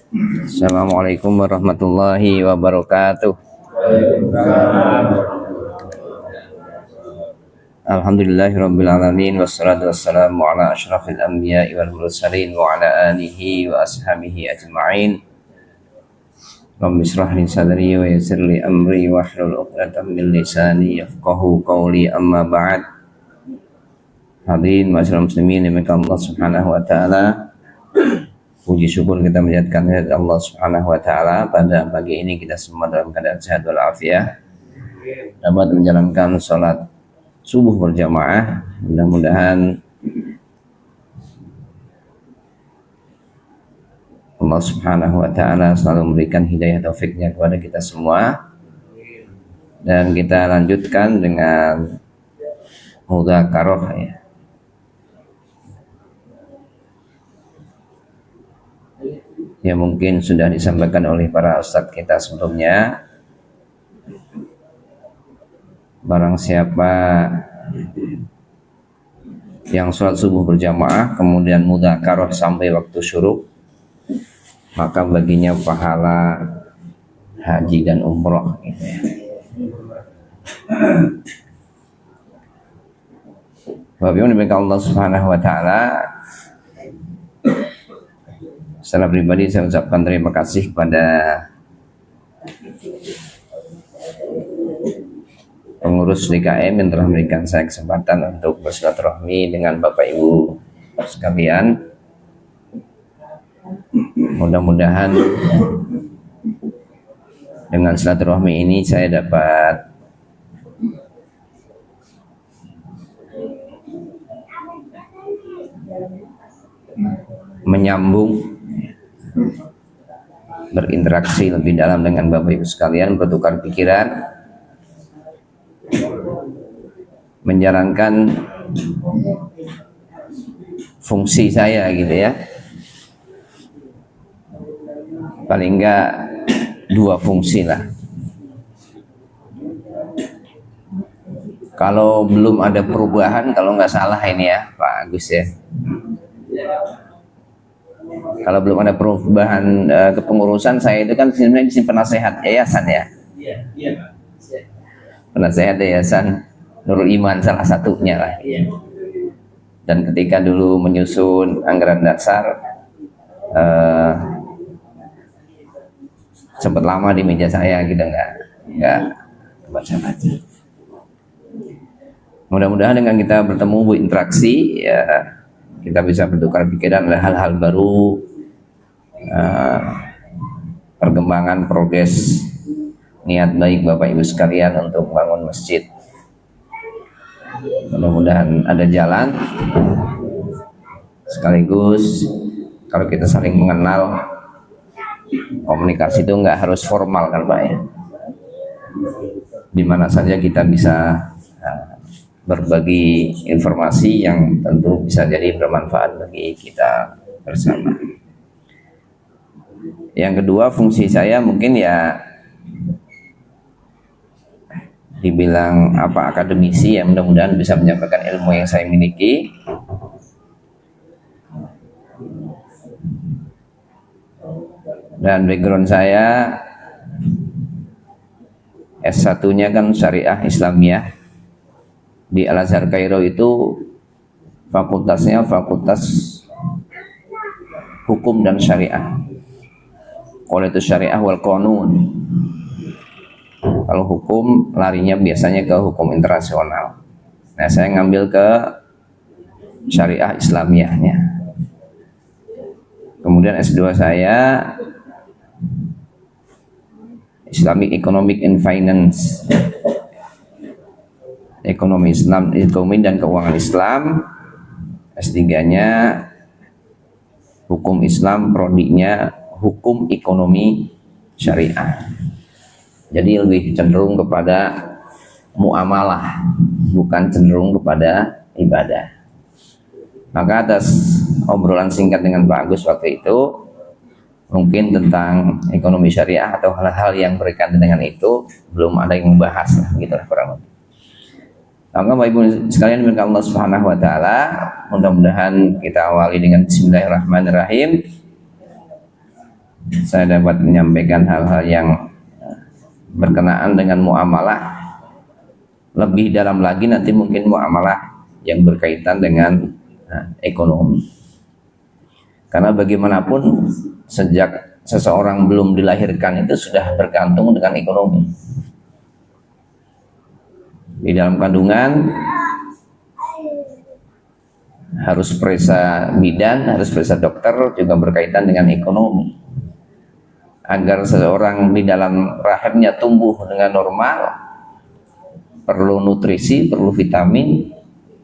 Assalamualaikum warahmatullahi wabarakatuh. Alhamdulillahirabbil alamin wassalatu wassalamu ala asyrafil anbiya'i wal mursalin wa ala alihi wa ashabihi ajma'in. Rabbi shrah li sadri wa yassir li amri wa hlul 'uqdatam min lisani yafqahu qawli, amma ba'd. Hadirin ma'asyiral muslimin yang Allah Subhanahu wa taala, puji syukur kita menjadikan Allah Subhanahu wa taala pada pagi ini kita semua dalam keadaan sehat walafiat, dapat menjalankan sholat subuh berjamaah. Mudah-mudahan Allah Subhanahu wa taala selalu memberikan hidayah taufiknya kepada kita semua. Dan kita lanjutkan dengan mudzakarah ya. Ya mungkin sudah disampaikan oleh para ustadz kita sebelumnya. Barang siapa yang sholat subuh berjamaah kemudian mudzakarah sampai waktu syuruk, maka baginya pahala haji dan umroh gitu ya. Bapak Ibu demikian Allah Subhanahu wa taala, secara pribadi saya ucapkan terima kasih kepada pengurus DKM yang telah memberikan saya kesempatan untuk bersilaturahmi dengan Bapak Ibu sekalian. Mudah-mudahan dengan silaturahmi ini saya dapat menyambung, berinteraksi lebih dalam dengan Bapak Ibu sekalian, bertukar pikiran, menjalankan fungsi saya gitu ya. Paling enggak dua fungsi lah. Kalau belum ada perubahan, kalau nggak salah ini ya Pak Agus ya, kalau belum ada perubahan kepengurusan, saya itu kan sebenarnya di sini penasehat yayasan ya. Penasehat yayasan Nurul Iman salah satunya lah. Dan ketika dulu menyusun anggaran dasar, sempat lama di meja saya gitu, nggak baca-baca. Mudah-mudahan dengan kita bertemu, berinteraksi ya, kita bisa bertukar pikiran hal-hal baru, perkembangan progres niat baik Bapak Ibu sekalian untuk bangun masjid. Mudah-mudahan ada jalan. Sekaligus kalau kita saling mengenal, komunikasi itu nggak harus formal kan Pak ya. Di mana saja kita bisa berbagi informasi yang tentu bisa jadi bermanfaat bagi kita bersama. Yang kedua, fungsi saya mungkin ya dibilang akademisi ya, mudah-mudahan bisa menyampaikan ilmu yang saya miliki. Dan background saya S1-nya kan Syariah Islamiyah di Al-Azhar Kairo, itu fakultasnya Fakultas Hukum dan Syariah. Kalau itu Syariah wal Qanun. Kalau hukum larinya biasanya ke hukum internasional. Nah, saya ngambil ke Syariah Islamiyahnya. Kemudian S2 saya Islamic Economic and Finance, ekonomi Islam, ekonomi dan keuangan Islam. S3-nya hukum Islam, prodinya hukum ekonomi syariah. Jadi lebih cenderung kepada muamalah, bukan cenderung kepada ibadah. Maka atas obrolan singkat dengan Pak Agus waktu itu, mungkin tentang ekonomi syariah atau hal-hal yang berkaitan dengan itu belum ada yang membahas lah, gitulah kurang lebih. Maka Bapak Ibu sekalian dimuliakan Allah Subhanahu wa taala, mudah-mudahan kita awali dengan bismillahirrahmanirrahim. saya dapat menyampaikan hal-hal yang berkenaan dengan muamalah. Lebih dalam lagi nanti mungkin muamalah yang berkaitan dengan ekonomi. Karena bagaimanapun sejak seseorang belum dilahirkan itu sudah bergantung dengan ekonomi. Di dalam kandungan harus periksa bidan, harus periksa dokter, juga berkaitan dengan ekonomi. Agar seseorang di dalam rahimnya tumbuh dengan normal, perlu nutrisi, perlu vitamin,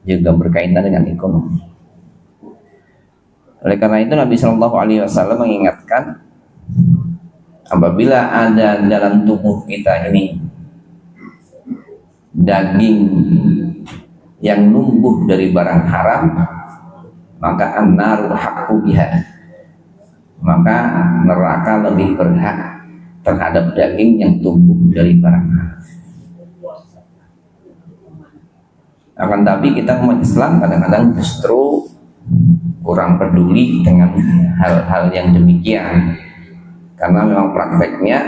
juga berkaitan dengan ekonomi. Oleh karena itu Nabi Shallallahu Alaihi Wasallam mengingatkan, apabila ada dalam tubuh kita ini daging yang numbuh dari barang haram, maka an-naru haqqu biha, maka neraka lebih berhak terhadap daging yang tumbuh dari barang haram. Akan tapi kita umat Islam kadang-kadang justru kurang peduli dengan hal-hal yang demikian, karena memang prakteknya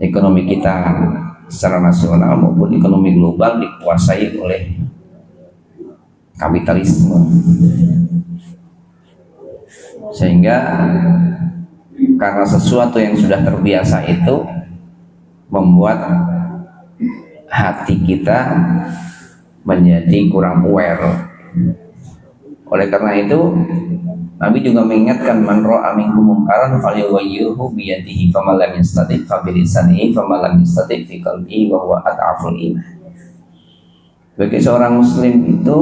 ekonomi kita secara nasional maupun ekonomi global dikuasai oleh kapitalisme, sehingga karena sesuatu yang sudah terbiasa itu membuat hati kita menjadi kurang aware. Oleh karena itu Nabi juga mengingatkan, man ra'a minkum munkaran falyughayyirhu bi yadihi faman lam yastati' fa bi lisanihi faman lam yastati' fi qalbihi wa huwa ad'aful iman. Bagi seorang muslim itu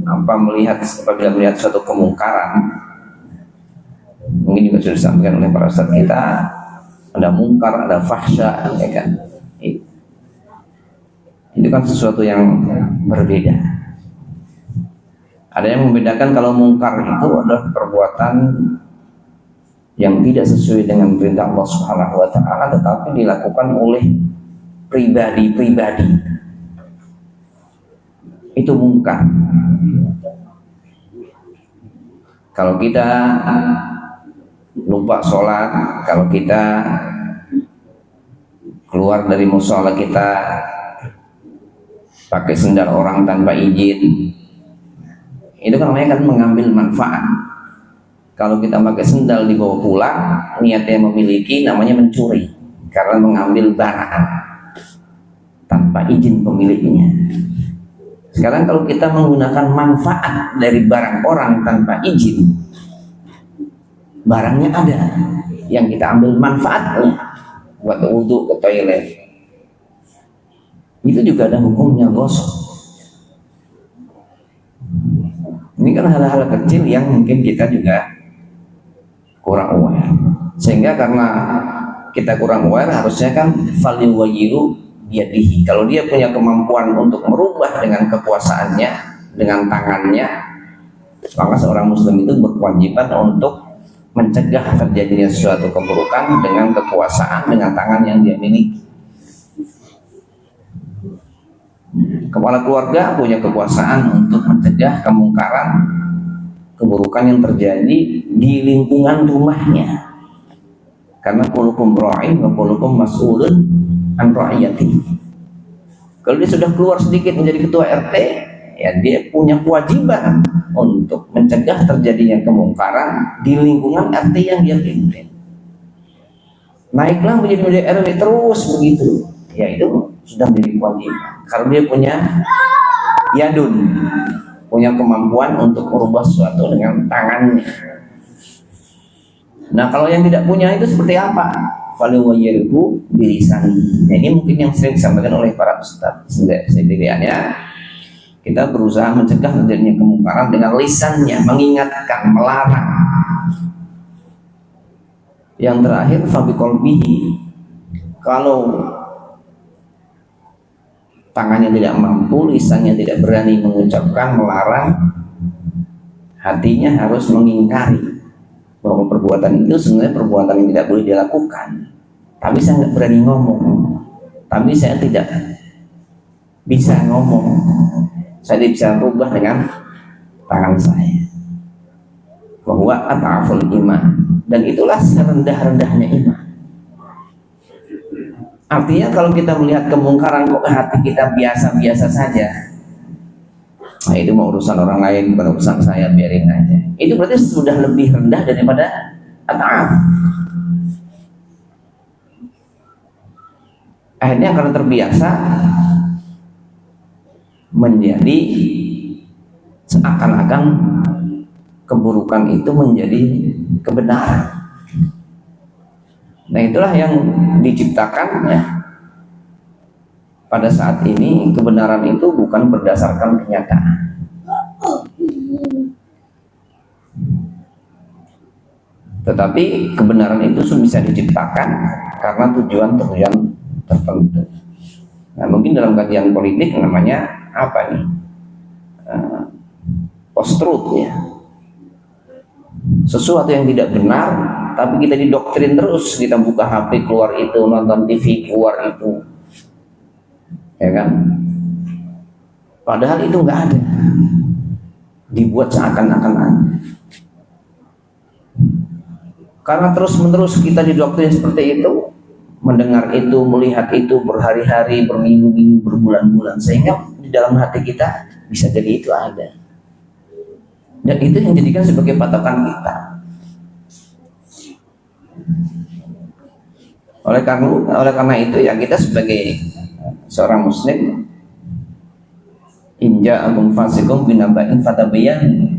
apabila melihat suatu kemungkaran, mungkin juga sudah disampaikan oleh para ustaz kita, ada mungkar, ada fahsya, ya kan? Itu kan sesuatu yang berbeda. Ada yang membedakan kalau mungkar itu adalah perbuatan yang tidak sesuai dengan perintah Allah Subhanahu wa taala, tetapi dilakukan oleh pribadi-pribadi. Itu mungkar. Kalau kita lupa sholat, kalau kita keluar dari mushola kita pakai sendal orang tanpa izin, itu kan namanya kan mengambil manfaat. Kalau kita pakai sendal dibawa pulang, niatnya memiliki, namanya mencuri, karena mengambil barang tanpa izin pemiliknya. Sekarang kalau kita menggunakan manfaat dari barang orang tanpa izin, barangnya ada, yang kita ambil manfaatnya buat wudhu, ke toilet, itu juga ada hukumnya gosok. Ini kan hal-hal kecil yang mungkin kita juga kurang aware, sehingga karena kita kurang aware, harusnya kan falyughayyirhu biyadihi. Kalau dia punya kemampuan untuk merubah dengan kekuasaannya, dengan tangannya, maka seorang muslim itu berkewajiban untuk mencegah terjadinya suatu keburukan dengan kekuasaan, dengan tangan yang dia miliki. Kepala keluarga punya kekuasaan untuk mencegah kemungkaran, keburukan yang terjadi di lingkungan rumahnya. Karena kullukum ra'in wa kullukum mas'ulun an ra'iyati. Kalau dia sudah keluar sedikit menjadi ketua RT, ya dia punya kewajiban untuk mencegah terjadinya kemungkaran di lingkungan RT yang dia pimpin. Naiklah menjadi RW terus begitu, ya itu sudah menjadi kewajiban. Kalau dia punya yadun, punya kemampuan untuk merubah sesuatu dengan tangannya. Nah, kalau yang tidak punya itu seperti apa? Falyughayyirhu bilisanihi. Nah, ini mungkin yang sering disampaikan oleh para ustaz. Setidaknya kita berusaha mencegah terjadinya kemungkaran dengan lisannya, mengingatkan, melarang. Yang terakhir fabiqalbihi. Kalau tangannya tidak mampu, lisannya tidak berani mengucapkan, melarang, hatinya harus mengingkari bahwa perbuatan itu sebenarnya perbuatan yang tidak boleh dilakukan. Tapi saya nggak berani ngomong, tapi saya tidak bisa ngomong, saya tidak bisa berubah dengan tangan saya. bahwa at'aful iman, dan itulah serendah-rendahnya iman. Artinya kalau kita melihat kemungkaran kok hati kita biasa-biasa saja, nah itu mau urusan orang lain, bukan urusan saya, biarin aja. Itu berarti sudah lebih rendah daripada at'af. Akhirnya karena terbiasa menjadi seakan-akan keburukan itu menjadi kebenaran. Nah itulah yang diciptakan ya. Pada saat ini kebenaran itu bukan berdasarkan kenyataan, tetapi kebenaran itu bisa diciptakan karena tujuan-tujuan tertentu. Nah mungkin dalam kajian politik namanya apa nih? Post-truth ya. Sesuatu yang tidak benar, tapi kita didoktrin terus, kita buka HP keluar itu, nonton TV keluar itu, ya kan? Padahal itu nggak ada, dibuat seakan-akan ada. Karena terus-menerus kita didoktrin seperti itu, mendengar itu, melihat itu berhari-hari, berminggu-minggu, berbulan-bulan, sehingga di dalam hati kita bisa jadi itu ada. Dan itu yang dijadikan sebagai patokan kita. Oleh karena itu ya kita sebagai seorang muslim, inja agung fasikum binaba'in fatabayan,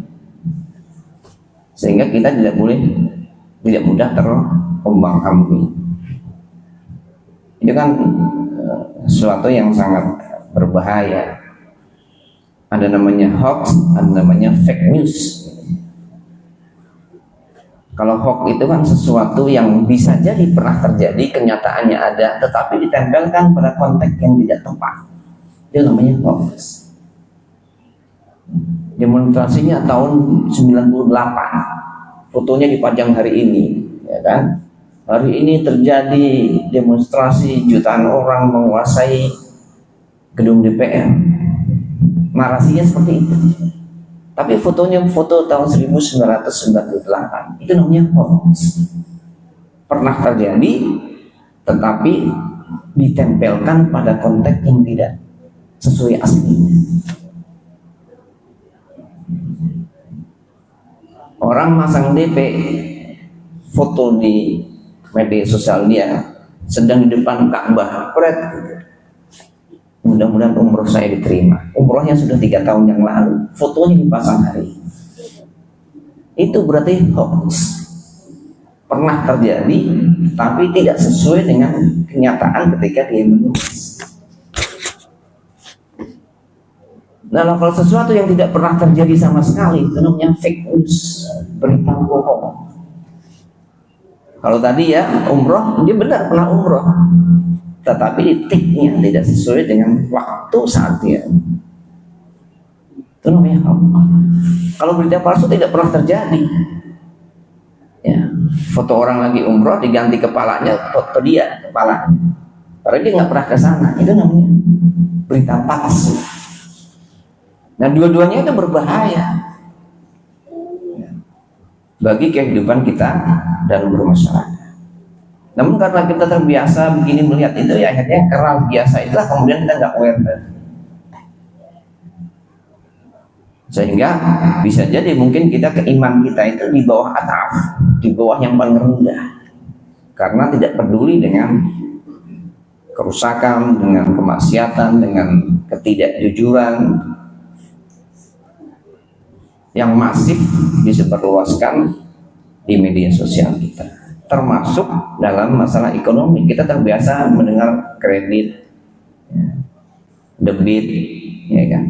sehingga kita tidak mudah terombang-ambing. Itu kan sesuatu yang sangat berbahaya. Ada namanya hoax, ada namanya fake news. Kalau hoax itu kan sesuatu yang bisa jadi pernah terjadi, kenyataannya ada, tetapi ditempelkan pada konteks yang tidak tepat. Itu namanya hoax. Demonstrasinya tahun 98, fotonya dipajang hari ini, ya kan? Hari ini terjadi demonstrasi, jutaan orang menguasai gedung DPR. Narasinya seperti itu. Tapi fotonya foto tahun 1998. Itu namanya hoax. Pernah terjadi, tetapi ditempelkan pada konteks yang tidak sesuai aslinya. Orang masang DP foto di media sosial dia sedang di depan Ka'bah, mudah-mudahan umroh saya diterima. Umrohnya sudah 3 tahun yang lalu, fotonya dipasang hari. Itu berarti hoax. Pernah terjadi, tapi tidak sesuai dengan kenyataan ketika dia menulis. Nah, kalau sesuatu yang tidak pernah terjadi sama sekali, itu namanya fake news, berita bohong. Kalau tadi ya umroh, dia benar pernah umroh, tetapi titiknya tidak sesuai dengan waktu saat dia. Itu namanya hoax. Kalau berita palsu tidak pernah terjadi. Ya, foto orang lagi umroh diganti kepalanya, foto dia kepala. Padahal dia nggak pernah ke sana. Itu namanya berita palsu. Nah, dua-duanya itu berbahaya bagi kehidupan kita dan bermasyarakat. Namun karena kita terbiasa begini melihat itu, ya akhirnya karena biasa itulah kemudian kita nggak aware. Sehingga bisa jadi mungkin kita keiman kita itu di bawah ataf, di bawah yang paling rendah, karena tidak peduli dengan kerusakan, dengan kemaksiatan, dengan ketidakjujuran yang masif disebarluaskan di media sosial kita, termasuk dalam masalah ekonomi. Kita terbiasa mendengar kredit, debit, ya kan,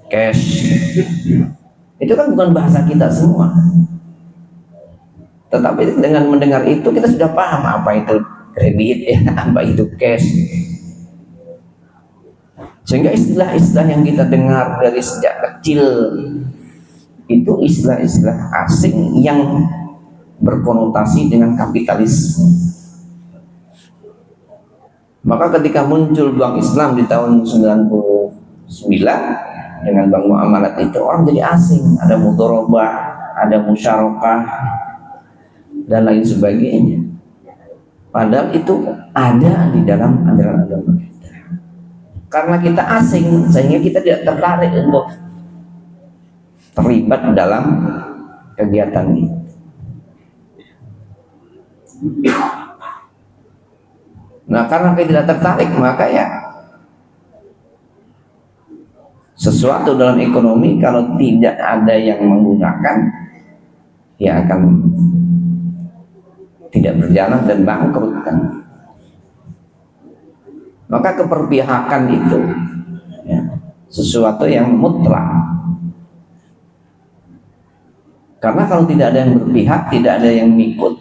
cash. Itu kan bukan bahasa kita semua, tetapi dengan mendengar itu kita sudah paham apa itu kredit, ya, apa itu cash. Sehingga istilah-istilah yang kita dengar dari sejak kecil itu istilah-istilah asing yang berkonotasi dengan kapitalisme. Maka ketika muncul Bank Islam di tahun 99 dengan bank muamalat itu, orang jadi asing. Ada mudharabah, ada musyarakah dan lain sebagainya. Padahal itu ada di dalam ajaran agama kita. Karena kita asing, sehingga kita tidak tertarik untuk terlibat dalam kegiatan ini. Nah, karena kita tidak tertarik, maka ya sesuatu dalam ekonomi kalau tidak ada yang menggunakan, ya akan tidak berjalan dan bangkrut kan. Maka keperpihakan itu ya, sesuatu yang mutlak. Karena kalau tidak ada yang berpihak, tidak ada yang ikut,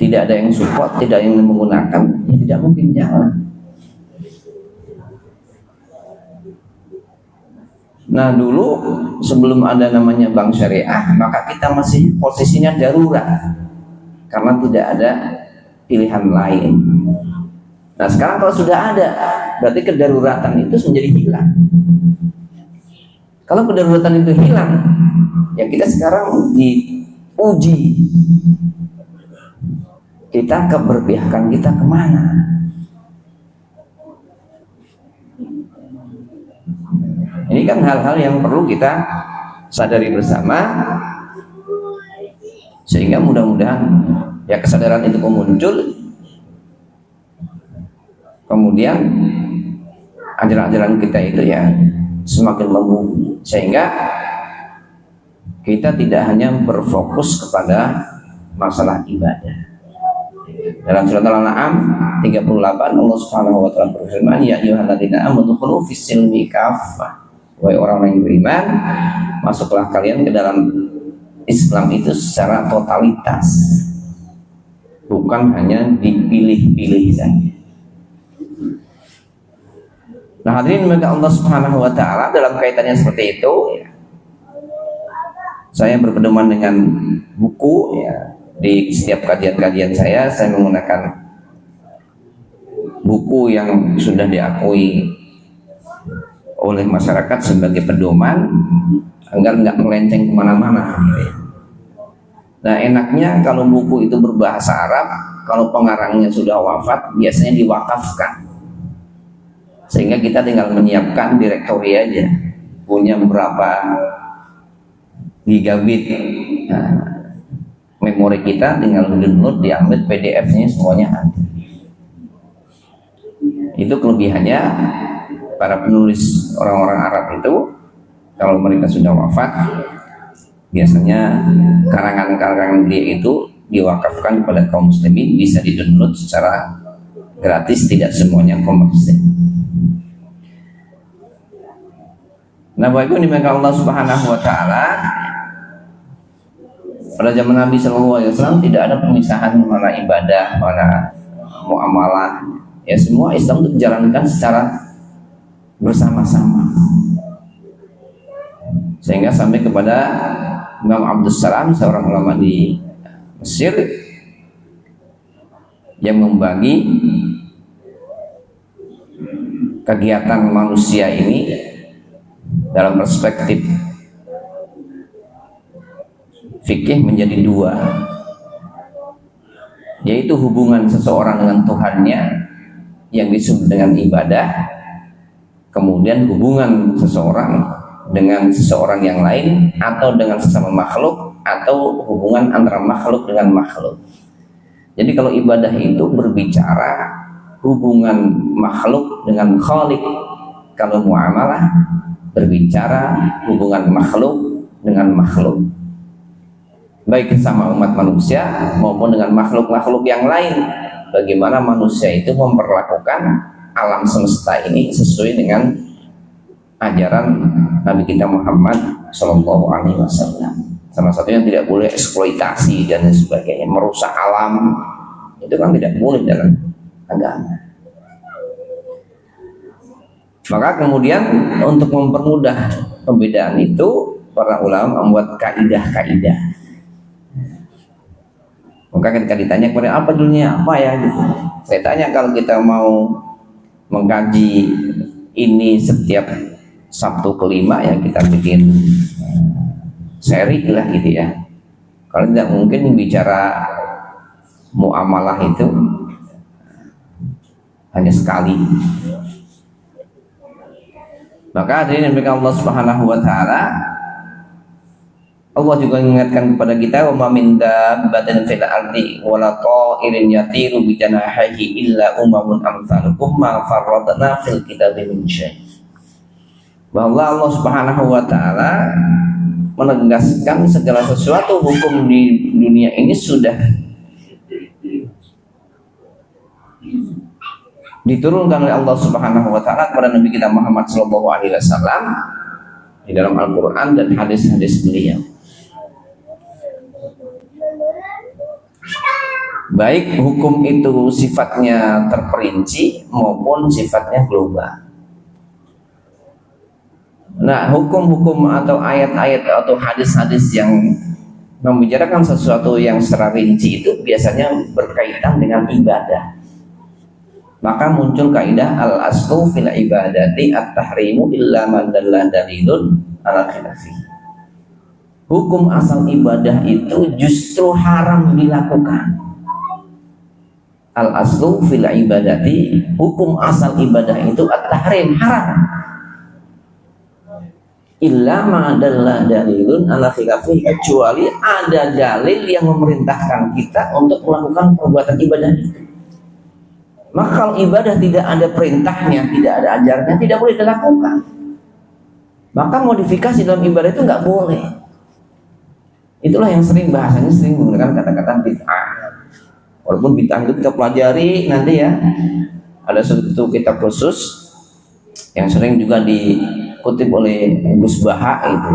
tidak ada yang support, tidak ada yang menggunakan, ya tidak mungkin jalan. Nah, dulu sebelum ada namanya bank syariah, maka kita masih posisinya darurat karena tidak ada pilihan lain. Nah, sekarang kalau sudah ada, berarti kedaruratan itu menjadi hilang. Kalau kedaruratan itu hilang, ya kita sekarang diuji. Kita keberpihakan kita kemana? Ini kan hal-hal yang perlu kita sadari bersama, sehingga mudah-mudahan ya kesadaran itu muncul, kemudian ajaran-ajaran kita itu ya semakin membumbung, sehingga kita tidak hanya berfokus kepada masalah ibadah. Dalam surat Al-An'am 38 Allah Subhanahu wa taala berfirman, ya ayyuhalladzina amanu khulu fis-silmi kaffah. Wahai orang yang beriman, masuklah kalian ke dalam Islam itu secara totalitas, bukan hanya dipilih-pilih saja. Nah, hadirin maka Allah Subhanahu wa taala dalam kaitannya seperti itu ya, saya berpedoman dengan buku ya. Di setiap kajian-kajian saya menggunakan buku yang sudah diakui oleh masyarakat sebagai pedoman agar nggak melenceng kemana-mana. Nah, enaknya kalau buku itu berbahasa Arab, kalau pengarangnya sudah wafat, biasanya diwakafkan, sehingga kita tinggal menyiapkan direktori aja, punya berapa gigabit. Nah, memori kita tinggal download, diambil PDF-nya semuanya ada. Itu kelebihannya para penulis orang-orang Arab itu, kalau mereka sudah wafat, biasanya karangan-karangan dia itu diwakafkan kepada kaum muslimin, bisa di-download secara gratis, tidak semuanya komersil. Nah, baiklah dimana Allah Subhanahu wa taala, pada zaman Nabi SAW tidak ada pemisahan mana ibadah, mana muamalah. Ya, semua Islam itu dijalankan secara bersama-sama. Sehingga sampai kepada Imam Abdus Salam, seorang ulama di Mesir, yang membagi kegiatan manusia ini dalam perspektif fikih menjadi dua, yaitu hubungan seseorang dengan Tuhannya yang disebut dengan ibadah, kemudian hubungan seseorang dengan seseorang yang lain atau dengan sesama makhluk, atau hubungan antara makhluk dengan makhluk. Jadi kalau ibadah itu berbicara hubungan makhluk dengan Khalik, kalau muamalah berbicara hubungan makhluk dengan makhluk, baik sama umat manusia maupun dengan makhluk-makhluk yang lain. Bagaimana manusia itu memperlakukan alam semesta ini sesuai dengan ajaran Nabi kita Muhammad Shallallahu Alaihi Wasallam. Salah satunya tidak boleh eksploitasi dan sebagainya, merusak alam, itu kan tidak boleh dalam agama. Maka kemudian untuk mempermudah pembedaan itu, para ulama membuat kaidah-kaidah. Maka ketika ditanya kepada apa dulunya, apa ya gitu, saya tanya, kalau kita mau mengkaji ini setiap Sabtu kelima, ya kita bikin seri lah gitu ya. Kalau tidak mungkin bicara muamalah itu hanya sekali. Maka hadirin yang Allah Subhanahu wa taala, Allah juga mengingatkan kepada kita, wa ma min dabbatin fil ardi wala ta'irin yatiru bi janahihi illa umamun amsalukum ma farradna fil kitabi min syai'. Bahwa Allah Subhanahu wa taala menegaskan segala sesuatu hukum di dunia ini sudah diturunkan oleh Allah Subhanahu wa taala kepada Nabi kita Muhammad sallallahu alaihi wasallam di dalam Al-Qur'an dan hadis-hadis beliau. Baik hukum itu sifatnya terperinci maupun sifatnya global. Nah, hukum-hukum atau ayat-ayat atau hadis-hadis yang membicarakan sesuatu yang secara rinci itu biasanya berkaitan dengan ibadah. Maka muncul kaidah al-aslu fil ibadati at-tahrimu illa man dalla dalilun ala khilafi. Hukum asal ibadah itu justru haram dilakukan. Al-aslu fil ibadati, hukum asal ibadah itu at-tahrim, haram. Illa ma dalla dalilun ala khilafi, kecuali ada dalil yang memerintahkan kita untuk melakukan perbuatan ibadah itu. Maka kalau ibadah tidak ada perintahnya, tidak ada ajarannya, tidak boleh dilakukan. Maka modifikasi dalam ibadah itu nggak boleh. Itulah yang bahasanya sering menggunakan kata-kata bid'ah. Walaupun bid'ah itu kita pelajari nanti ya, ada satu kitab khusus yang sering juga dikutip oleh Gus Baha itu.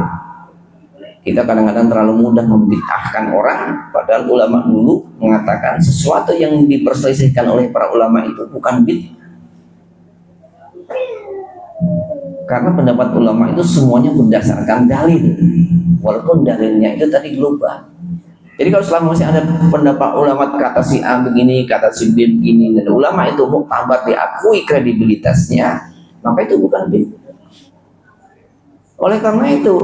Kita kadang-kadang terlalu mudah membid'ahkan orang, padahal ulama dulu mengatakan sesuatu yang diperselisihkan oleh para ulama itu bukan bid'ah. Karena pendapat ulama itu semuanya berdasarkan dalil, walaupun dalilnya itu tadi global. Jadi kalau selama masih ada pendapat ulama kata si A begini, kata si B begini, dan ulama itu muktabar diakui kredibilitasnya, maka itu bukan bid'ah. Oleh karena itu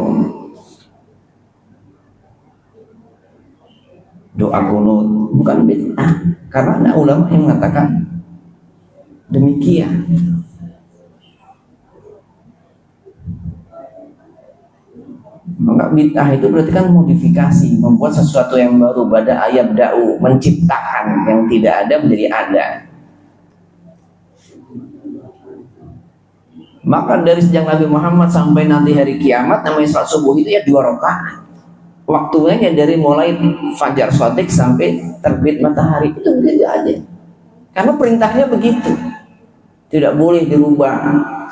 doa kunut bukan bid'ah, karena ada ulama yang mengatakan demikian. Maka bid'ah itu berarti kan modifikasi, membuat sesuatu yang baru, bada ayat da'u, menciptakan yang tidak ada menjadi ada. Maka dari sejak Nabi Muhammad sampai nanti hari kiamat, namanya salat subuh itu ya 2 rakaat. Waktunya dari mulai fajar shadiq sampai terbit matahari, itu begitu aja. Karena perintahnya begitu. Tidak boleh dirubah,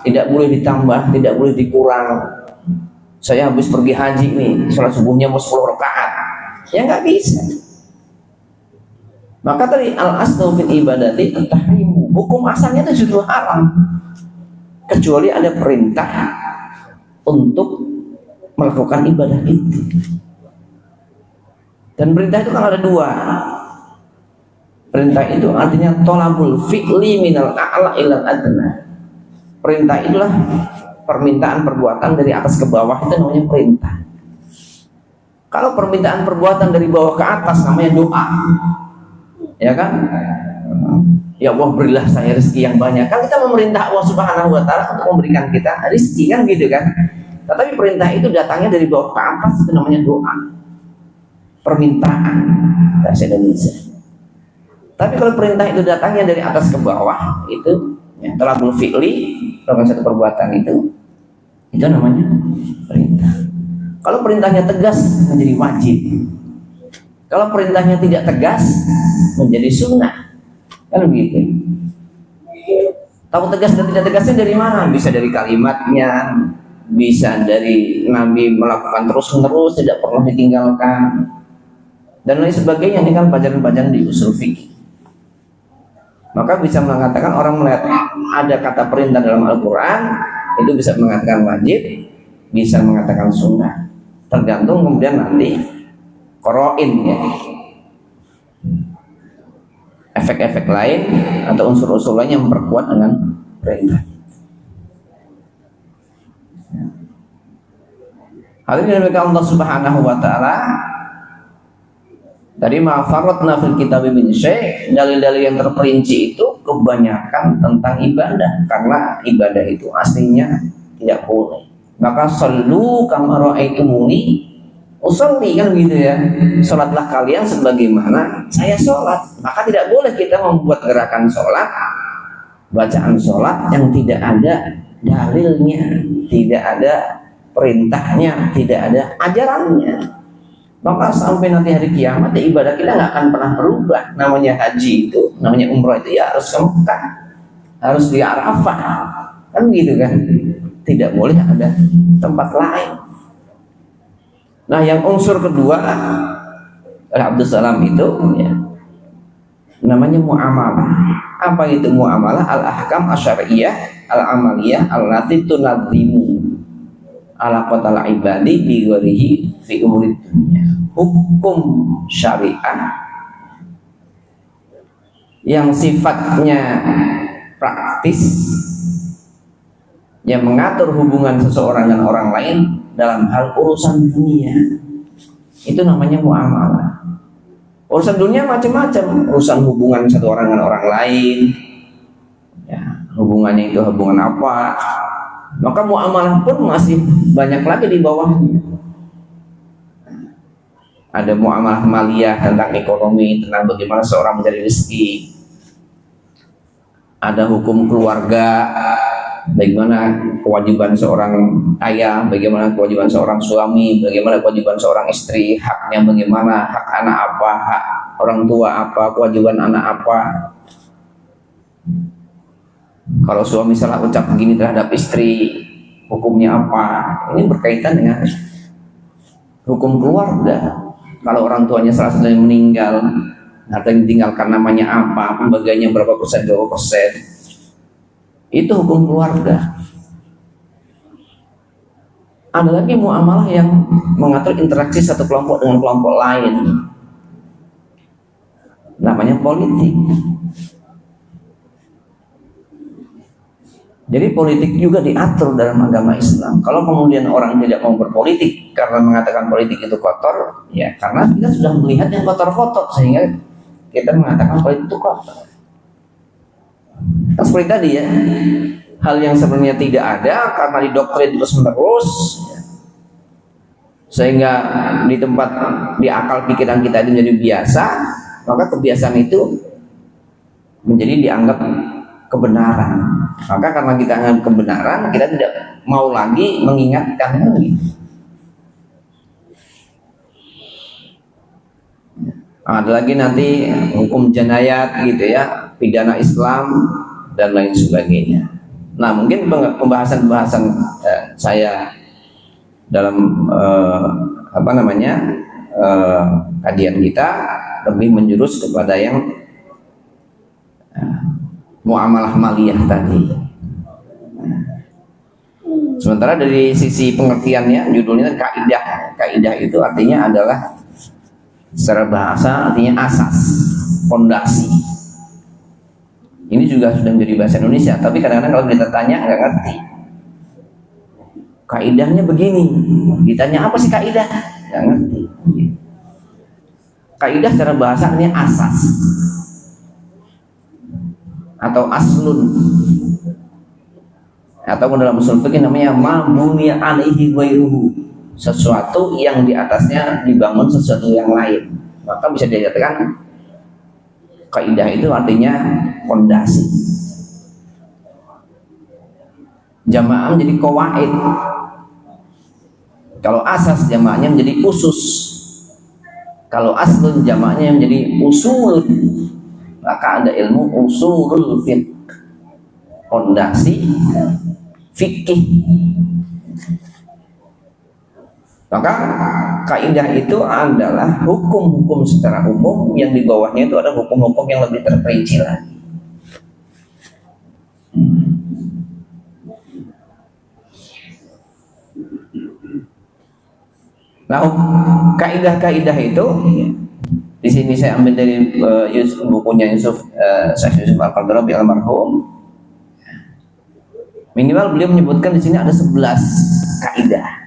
tidak boleh ditambah, tidak boleh dikurang. Saya habis pergi haji nih, salat subuhnya mau 10 rakaat. Ya nggak bisa. Maka tadi al-aslu fil ibadati at-tahrimu. Hukum asalnya itu justru haram. Kecuali ada perintah untuk melakukan ibadah itu. Dan perintah itu kan ada 2. Perintah itu artinya tolabul fi'li minal a'la ilal adna. Perintah itulah permintaan perbuatan dari atas ke bawah, itu namanya perintah. Kalau permintaan perbuatan dari bawah ke atas namanya doa. Ya kan? Ya Allah berilah saya rezeki yang banyak. Kan kita memerintah Allah Subhanahu wa taala untuk memberikan kita rezeki, kan gitu kan? Tetapi perintah itu datangnya dari bawah ke atas, itu namanya doa. Permintaan bahasa Indonesia. Tapi kalau perintah itu datangnya dari atas ke bawah, itu ya, talabul fi'li, melakukan satu perbuatan itu namanya perintah. Kalau perintahnya tegas menjadi wajib. Kalau perintahnya tidak tegas menjadi sunnah. Kan begitu. Tahu tegas dan tidak tegasnya dari mana? Bisa dari kalimatnya, bisa dari Nabi melakukan terus-menerus, tidak pernah ditinggalkan, dan lain sebagainya. Ini kan pelajaran-pelajaran di usul fikih. Maka bisa mengatakan orang melihat ada kata perintah dalam Al-Quran, itu bisa mengatakan wajib, bisa mengatakan sunnah, tergantung kemudian nanti qoro'in ya, efek-efek lain atau unsur-unsur lain yang memperkuat dengan perintah. Hadirin dari Allah Subhanahu wa taala, tadi ma faratna fil kitab min syai', dalil-dalil yang terperinci itu kebanyakan tentang ibadah, karena ibadah itu aslinya tidak boleh. Maka sallu kama ra'aitumuni usolli, kan gitu ya. Salatlah kalian sebagaimana saya salat. Maka tidak boleh kita membuat gerakan salat, bacaan salat yang tidak ada dalilnya, tidak ada perintahnya, tidak ada ajarannya. Maka sampai nanti hari kiamat ya ibadah kita nggak akan pernah berubah. Namanya haji itu, namanya umrah itu ya harus ke Mekah, harus di Arafah, kan gitu kan. Tidak boleh ada tempat lain. Nah, yang unsur kedua oleh Abdul Salam itu ya, namanya muamalah. Apa itu muamalah? Al-ahkam asyariyah al-amaliyah allati tunadzimu ala qatal ibadi bi ghairihi fi umuri dunya. Hukum syariah yang sifatnya praktis, yang mengatur hubungan seseorang dengan orang lain dalam hal urusan dunia, itu namanya muamalah. Urusan dunia macam-macam, urusan hubungan satu orang dengan orang lain, ya, hubungannya itu hubungan apa. Maka muamalah pun masih banyak lagi di bawahnya. Ada muamalah maliyah tentang ekonomi, tentang bagaimana seorang mencari rezeki. Ada hukum keluarga, bagaimana kewajiban seorang ayah, bagaimana kewajiban seorang suami, bagaimana kewajiban seorang istri, haknya bagaimana, hak anak apa, hak orang tua apa, kewajiban anak apa. Kalau suami salah ucap begini terhadap istri, hukumnya apa? Ini berkaitan dengan hukum keluarga. Kalau orang tuanya salah satunya meninggal, atau yang ditinggalkan namanya apa, pembagiannya berapa persen, berapa persen, itu hukum keluarga. Ada lagi muamalah yang mengatur interaksi satu kelompok dengan kelompok lain, namanya politik. Jadi politik juga diatur dalam agama Islam. Kalau kemudian orang tidak mau berpolitik karena mengatakan politik itu kotor, ya karena kita sudah melihat yang kotor-kotor sehingga kita mengatakan politik itu kotor. Nah, seperti tadi ya, hal yang sebenarnya tidak ada karena didoktrin terus-menerus, sehingga di tempat, di akal pikiran kita itu menjadi biasa, maka kebiasaan itu menjadi dianggap kebenaran. Maka karena kita anggap kebenaran, kita tidak mau lagi mengingatkan lagi. Ada lagi nanti hukum janayat gitu ya, pidana Islam dan lain sebagainya. Nah, mungkin pembahasan-pembahasan saya dalam kajian kita lebih menjurus kepada yang muamalah maliyah tadi. Sementara dari sisi pengertiannya, judulnya kaidah. Kaidah itu artinya adalah secara bahasa artinya asas, fondasi. Ini juga sudah menjadi bahasa Indonesia, tapi kadang-kadang kalau kita tanya nggak ngerti. Kaidahnya begini, ditanya apa sih kaidah? Nggak ngerti. Kaidah secara bahasa artinya asas atau aslun, atau dalam usul fikih namanya ma bunya alaihi ghairuhu, sesuatu yang di atasnya dibangun sesuatu yang lain. Maka bisa dikatakan kaidah itu artinya fondasi. Jamaah menjadi qawaid. Kalau asas jamaahnya menjadi usus. Kalau aslun jamaahnya menjadi usul. Maka ada ilmu usulul fiqh, fondasi fikih. Maka kaidah itu adalah hukum-hukum secara umum yang di bawahnya itu ada hukum-hukum yang lebih terperinci lagi. Nah, kaidah-kaidah itu di sini saya ambil dari bukunya Syekh Yusuf Al-Qaradawi almarhum. Minimal beliau menyebutkan di sini ada 11 kaidah.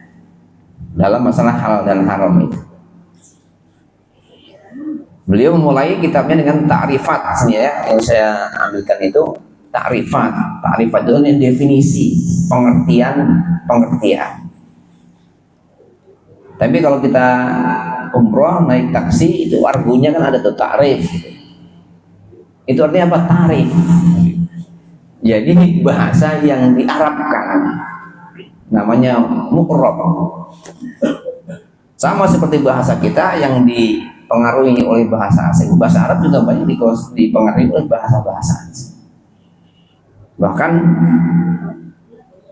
dalam masalah halal dan haram itu. Beliau memulai kitabnya dengan ta'rifat ya, yang saya ambilkan itu ta'rifat. Ta'rifat itu yang definisi, pengertian. Tapi kalau kita umroh naik taksi itu argonya kan ada tuh ta'rif. Itu artinya apa? Tarif. Jadi bahasa yang diarabkan namanya mu'rab. Sama seperti bahasa kita yang dipengaruhi oleh bahasa asing. Bahasa Arab juga banyak dipengaruhi oleh bahasa-bahasa asing. Bahkan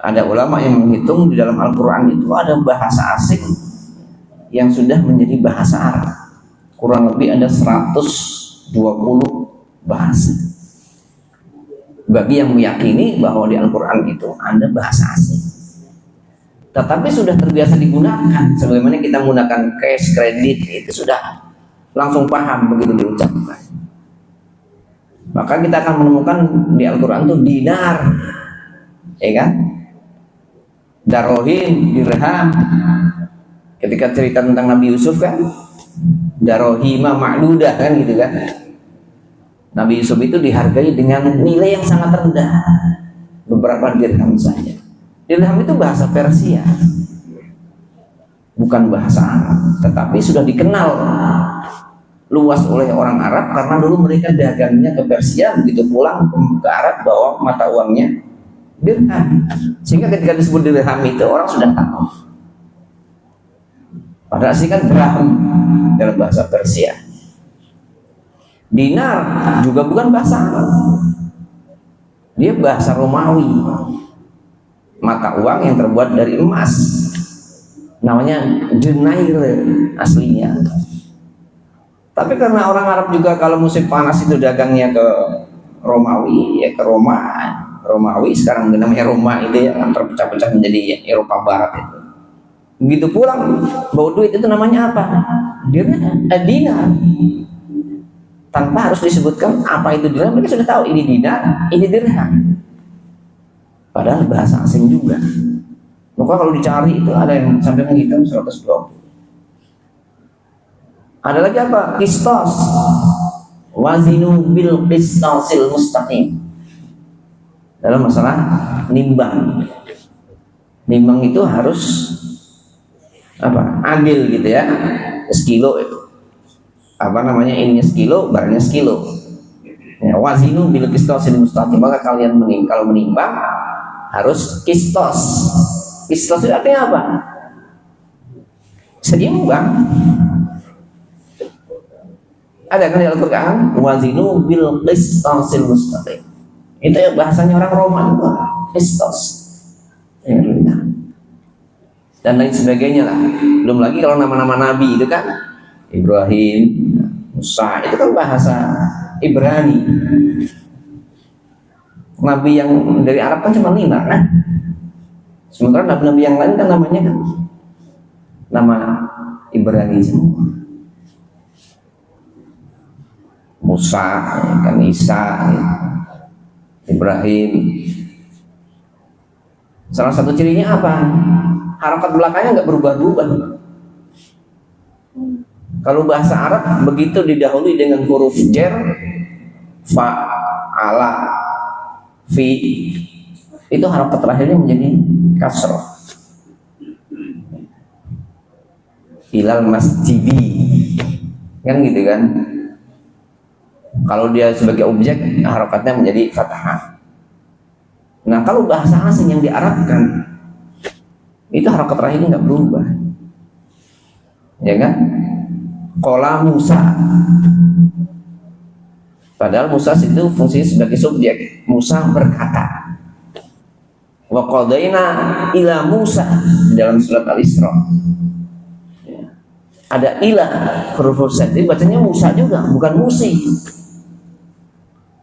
ada ulama yang menghitung di dalam Al-Quran itu ada bahasa asing yang sudah menjadi bahasa Arab. Kurang lebih ada 120 bahasa. Bagi yang meyakini bahwa di Al-Quran itu ada bahasa asing, tetapi sudah terbiasa digunakan, sebagaimana kita menggunakan cash, kredit, itu sudah langsung paham begitu diucapkan. Maka kita akan menemukan di Al-Quran itu dinar, ya kan? Darohin, dirham. Ketika cerita tentang Nabi Yusuf kan, darohima ma'dudah kan gitu kan. Nabi Yusuf itu dihargai dengan nilai yang sangat rendah, beberapa dirham saja. Dirham itu bahasa Persia, bukan bahasa Arab, tetapi sudah dikenal luas oleh orang Arab karena dulu mereka dagangnya ke Persia, begitu pulang ke Arab bawa mata uangnya dirham, sehingga ketika disebut dirham itu orang sudah tahu. Padahal sih kan dirham dalam bahasa Persia. Dinar juga bukan bahasa Arab, dia bahasa Romawi, mata uang yang terbuat dari emas, namanya denair aslinya. Tapi karena orang Arab juga kalau musim panas itu dagangnya ke Romawi, ya ke Romawi sekarang namanya Roma itu yang terpecah-pecah menjadi Eropa Barat itu. Begitu pulang bawa duit itu namanya apa? Dinar. Tanpa harus disebutkan apa itu dirham, mereka sudah tahu ini dinar, ini dirham. Padahal bahasa asing juga. Maka kalau dicari itu ada yang sampai menghitung 120. Ada lagi apa? Qistas. Wazinu bil qistasil mustaqim. Dalam masalah nimbang. Nimbang itu harus apa? Adil gitu ya. Sekilo itu. Apa namanya, ininya sekilo, barangnya sekilo. Ya, wazinu bil qistasil mustaqim. Maka kalian kalau menimbang harus qistas. Qistas itu artinya apa? Seimbang. Ada kan di Al-Quran, wazinu bil qistasil mustaqim. Itu ya bahasanya orang Roma juga, qistas. Ya, dan lain sebagainya lah. Belum lagi kalau nama-nama nabi itu kan Ibrahim, Musa, itu kan bahasa Ibrani. Nabi yang dari Arab kan cuma 5 kan. Sementara nabi-nabi yang lain kan namanya kan nama Ibrani semua. Musa, kan Isa, Ibrahim. Salah satu cirinya apa? Harakat belakangnya nggak berubah-ubah. Kalau bahasa Arab begitu didahului dengan huruf jar, fa, ala, fi, itu harakat terakhirnya menjadi kasroh. Ilal masjidi, kan gitu kan? Kalau dia sebagai objek, harakatnya menjadi fathah. Nah, kalau bahasa asing yang diarabkan, itu harakat terakhirnya nggak berubah, ya kan? Qala Musa, padahal Musa itu fungsinya sebagai subjek. Musa berkata. Wa qadaina ila Musa dalam surat Al-Isra. Ya. Ada ila huruf jadi bacanya Musa juga, bukan Musi.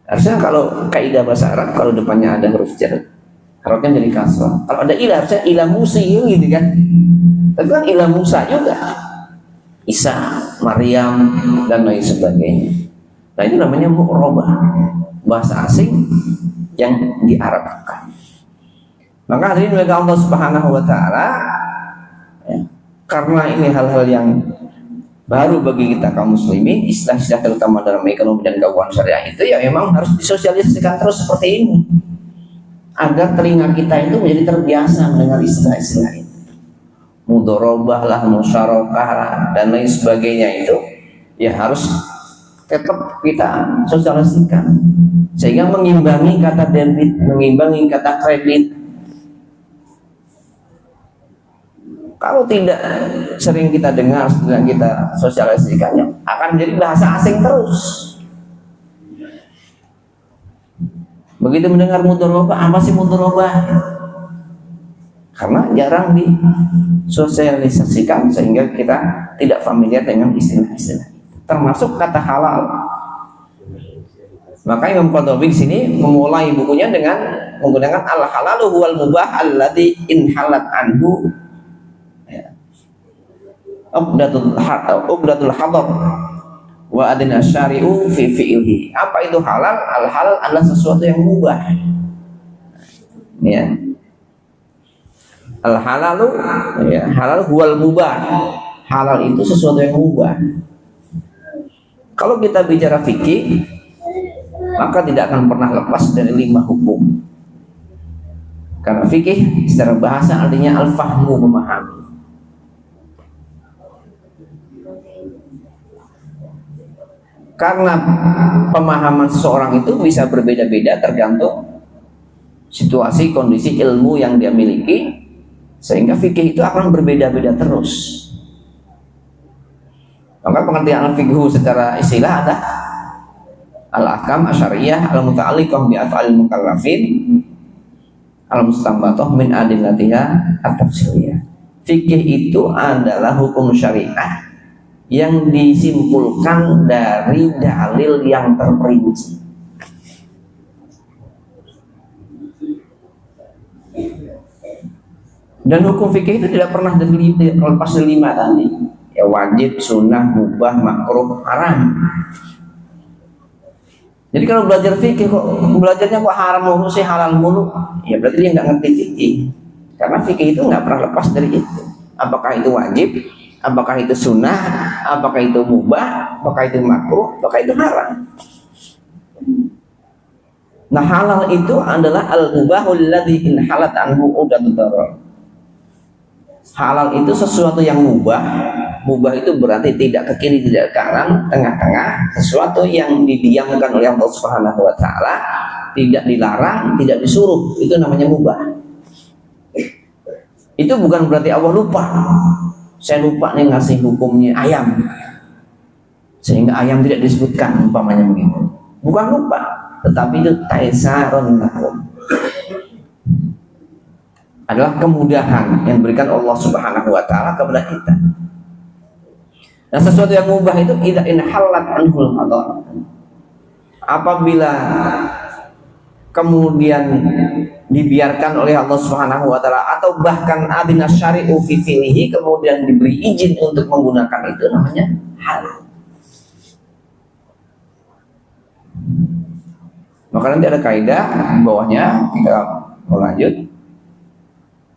Harusnya kalau kaidah bahasa Arab kalau depannya ada huruf jar, harusnya jadi kasrah. Kalau ada ila harusnya ila Musi gitu kan. Tapi kan ila Musa juga. Isa, Maryam, dan lain sebagainya. Nah, itu namanya mu'rabah, bahasa asing yang diarabkan. Maka hadirin oleh Allah Subhanahu wa taala, ya, karena ini hal-hal yang baru bagi kita kaum muslimin, istilah-istilah terutama dalam ekonomi dan keuangan syariah itu ya memang harus disosialisasikan terus seperti ini, agar telinga kita itu menjadi terbiasa mendengar istilah-istilah itu. Mudharabah lah, musyarakah lah, dan lain sebagainya itu ya harus tetap kita sosialisasikan sehingga mengimbangi kata debit, mengimbangi kata kredit. Kalau tidak sering kita dengar, sedang kita sosialisasikannya, akan menjadi bahasa asing terus. Begitu mendengar mudharabah, apa sih mudharabah? Karena jarang disosialisasikan sehingga kita tidak familiar dengan istilah-istilah. Termasuk kata halal. Maka Imam Qurtubi di sini memulai bukunya dengan menggunakan al-halalu huwal mubah alladzi in halat anhu Uqdatul hadar wa adna syari'u fi fi'lihi. Apa itu halal? Al-halal adalah sesuatu yang mubah. Ya. Al-halalu ya, halal huwal mubah. Halal itu sesuatu yang mubah. Kalau kita bicara fikih, maka tidak akan pernah lepas dari 5 hukum. Karena fikih secara bahasa artinya al-fahmu, memahami. Karena pemahaman seseorang itu bisa berbeda-beda tergantung situasi, kondisi, ilmu yang dia miliki, sehingga fikih itu akan berbeda-beda terus. Maka pengertian al-fiqhu secara istilah ada al-ahkam asyariyah al-muta'alliqah bi af'alil mukallafin al-mustanbatah min adillatiha at-tafsiliyah. Fikih itu adalah hukum syariah yang disimpulkan dari dalil yang terperinci. Dan hukum fikih itu tidak pernah terlepas dari 5 tadi. Ya, wajib, sunnah, mubah, makruh, haram. Jadi kalau belajar fikih kok belajarnya kok haram mulu sih, halal mulu, ya berarti dia nggak ngerti fikih. Karena fikih itu nggak pernah lepas dari itu. Apakah itu wajib? Apakah itu sunnah, apakah itu mubah, apakah itu makruh, apakah itu haram. Nah, halal itu adalah al-mubahul ladzi in halat anhu uqdatud darar. Halal itu sesuatu yang mubah. Mubah itu berarti tidak ke kiri, tidak ke kanan, tengah-tengah, sesuatu yang didiamkan oleh Allah Subhanahu wa taala, tidak dilarang, tidak disuruh, itu namanya mubah. Itu bukan berarti Allah lupa. Saya lupa nih ngasih hukumnya ayam, sehingga ayam tidak disebutkan, umpamanya begitu. Bukan lupa, tetapi itu taisarun lakum, adalah kemudahan yang diberikan Allah Subhanahu wa taala kepada kita. Nah, sesuatu yang mubah itu idza in halat anhul qadar. Apabila kemudian dibiarkan oleh Allah Subhanahu wa taala atau bahkan adina syari'u fi fi'lihi, kemudian diberi izin untuk menggunakan itu, namanya halal. Maka nanti ada kaidah bawahnya, kita mau lanjut.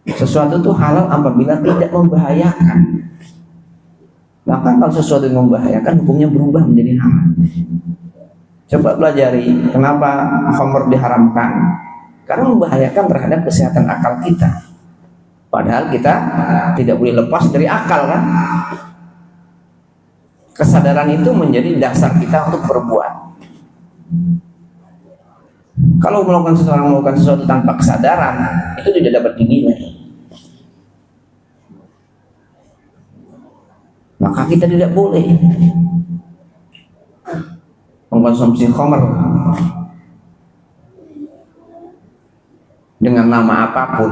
Sesuatu itu halal apabila tidak membahayakan. Maka kalau sesuatu yang membahayakan, hukumnya berubah menjadi haram. Coba pelajari kenapa khamr diharamkan. Karena membahayakan terhadap kesehatan akal kita. Padahal kita tidak boleh lepas dari akal, kan? Kesadaran itu menjadi dasar kita untuk berbuat. Kalau seseorang melakukan sesuatu tanpa kesadaran, itu tidak dapat dinilai. Maka kita tidak boleh mengkonsumsi khamr dengan nama apapun.